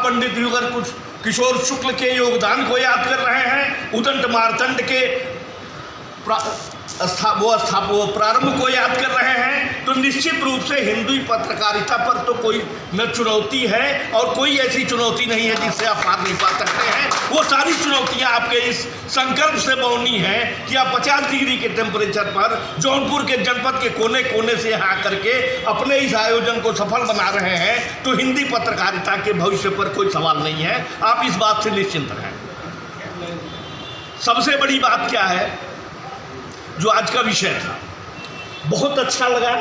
पंडित किशोर शुक्ल के योगदान को याद कर रहे हैं, उदंत मार्तंड के वो प्रारंभ को याद कर रहे हैं, तो निश्चित रूप से हिंदी पत्रकारिता पर तो कोई न चुनौती है और कोई ऐसी चुनौती नहीं है जिससे आप पार नहीं पा सकते हैं। वो सारी चुनौतियां आपके इस संकल्प से बौनी हैं कि आप 50 डिग्री के टेम्परेचर पर जौनपुर के जनपद के कोने कोने से यहाँ आकर के अपने इस आयोजन को सफल बना रहे हैं, तो हिंदी पत्रकारिता के भविष्य पर कोई सवाल नहीं है, आप इस बात से निश्चिंत रहें। सबसे बड़ी बात क्या है, जो आज का विषय था, बहुत अच्छा लगा,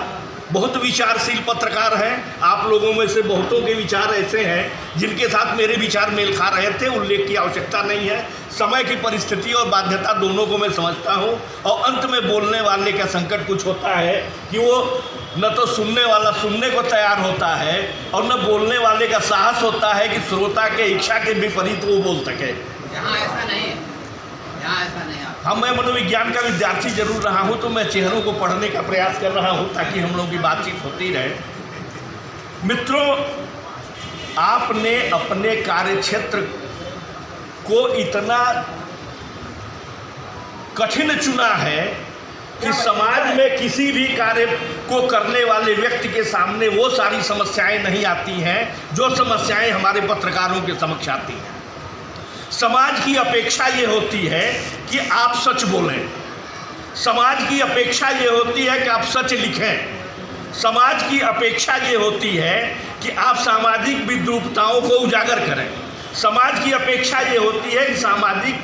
बहुत विचारशील पत्रकार हैं, आप लोगों में से बहुतों के विचार ऐसे हैं जिनके साथ मेरे विचार मेल खा रहे थे, उल्लेख की आवश्यकता नहीं है। समय की परिस्थिति और बाध्यता दोनों को मैं समझता हूं, और अंत में बोलने वाले का संकट कुछ होता है कि वो न तो सुनने वाला सुनने को तैयार होता है और न बोलने वाले का साहस होता है कि श्रोता के इच्छा के विपरीत वो बोल सके। यहाँ ऐसा नहीं है, यहाँ ऐसा नहीं है। हम मैं मनोविज्ञान का विद्यार्थी जरूर रहा हूं, तो मैं चेहरों को पढ़ने का प्रयास कर रहा हूं ताकि हम लोगों की बातचीत होती रहे। मित्रों, आपने अपने कार्यक्षेत्र को इतना कठिन चुना है कि समाज में किसी भी कार्य को करने वाले व्यक्ति के सामने वो सारी समस्याएं नहीं आती हैं जो समस्याएं हमारे पत्रकारों के समक्ष आती हैं। समाज की अपेक्षा ये होती है कि आप सच बोलें, समाज की अपेक्षा ये होती है कि आप सच लिखें, समाज की अपेक्षा ये होती है कि आप सामाजिक विद्रूपताओं को उजागर करें, समाज की अपेक्षा ये होती है कि सामाजिक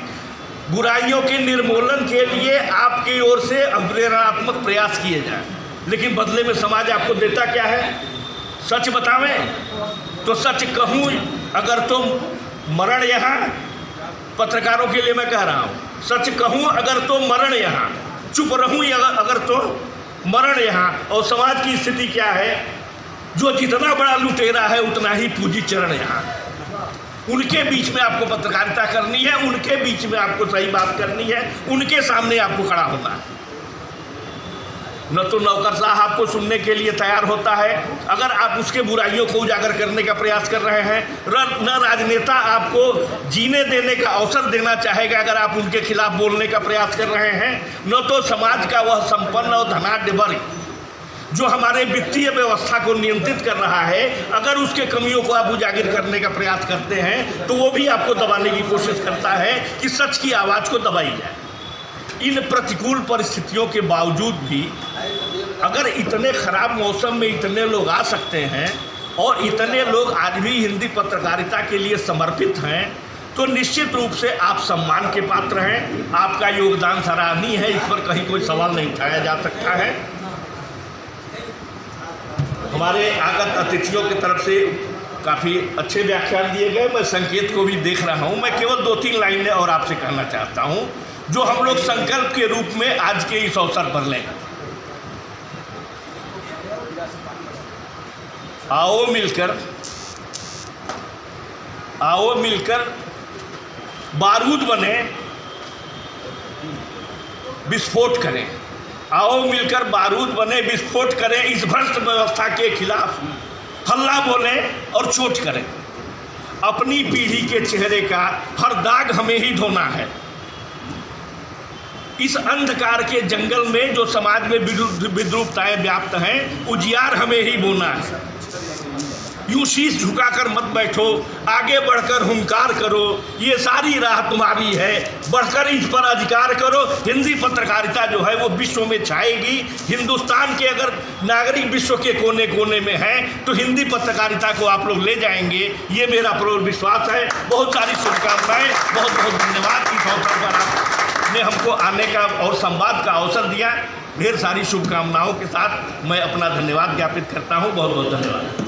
बुराइयों के निर्मूलन के लिए आपकी ओर से प्रेरणात्मक प्रयास किए जाएं। लेकिन बदले में समाज आपको देता क्या है? सच बतावें तो सच कहूँ अगर तुम मरण यहाँ, पत्रकारों के लिए मैं कह रहा हूँ, सच कहूँ अगर तो मरण यहाँ, चुप रहूँ अगर तो मरण यहाँ। और समाज की स्थिति क्या है? जो जितना बड़ा लुटेरा है उतना ही पूंजी चरण यहाँ। उनके बीच में आपको पत्रकारिता करनी है, उनके बीच में आपको सही बात करनी है, उनके सामने आपको खड़ा होना है। न तो नौकरशाह आपको सुनने के लिए तैयार होता है अगर आप उसके बुराइयों को उजागर करने का प्रयास कर रहे हैं, न राजनेता आपको जीने देने का अवसर देना चाहेगा अगर आप उनके खिलाफ बोलने का प्रयास कर रहे हैं, न तो समाज का वह संपन्न और धनाढ्य वर्ग जो हमारे वित्तीय व्यवस्था को नियंत्रित कर रहा है, अगर उसके कमियों को आप उजागर करने का प्रयास करते हैं तो वो भी आपको दबाने की कोशिश करता है कि सच की आवाज़ को दबाई जाए। इन प्रतिकूल परिस्थितियों के बावजूद भी अगर इतने खराब मौसम में इतने लोग आ सकते हैं और इतने लोग आज भी हिंदी पत्रकारिता के लिए समर्पित हैं, तो निश्चित रूप से आप सम्मान के पात्र हैं। आपका योगदान सराहनीय है, इस पर कहीं कोई सवाल नहीं उठाया जा सकता है। हमारे आगत अतिथियों की तरफ से काफ़ी अच्छे व्याख्यान दिए गए, मैं संकेत को भी देख रहा हूँ। मैं केवल 2-3 लाइनें और आपसे कहना चाहता हूँ जो हम लोग संकल्प के रूप में आज के इस अवसर पर लें। आओ मिलकर बारूद बने, विस्फोट करें। आओ मिलकर बारूद बने, विस्फोट करें, इस भ्रष्ट व्यवस्था के खिलाफ हल्ला बोलें और चोट करें। अपनी पीढ़ी के चेहरे का हर दाग हमें ही धोना है। इस अंधकार के जंगल में जो समाज में विद्रूपताएं व्याप्त हैं, उजियार हमें ही बोना है। यूं शीश झुकाकर मत बैठो, आगे बढ़कर हुंकार करो, ये सारी राह तुम्हारी है, बढ़कर इस पर अधिकार करो। हिंदी पत्रकारिता जो है वो विश्व में छाएगी। हिंदुस्तान के अगर नागरिक विश्व के कोने कोने में हैं तो हिंदी पत्रकारिता को आप लोग ले जाएंगे, ये मेरा प्रबल विश्वास है। बहुत सारी शुभकामनाएं, बहुत बहुत धन्यवाद। इस अवसर पर आपने हमको आने का और संवाद का अवसर दिया। ढेर सारी शुभकामनाओं के साथ मैं अपना धन्यवाद ज्ञापित करता हूँ। बहुत बहुत धन्यवाद।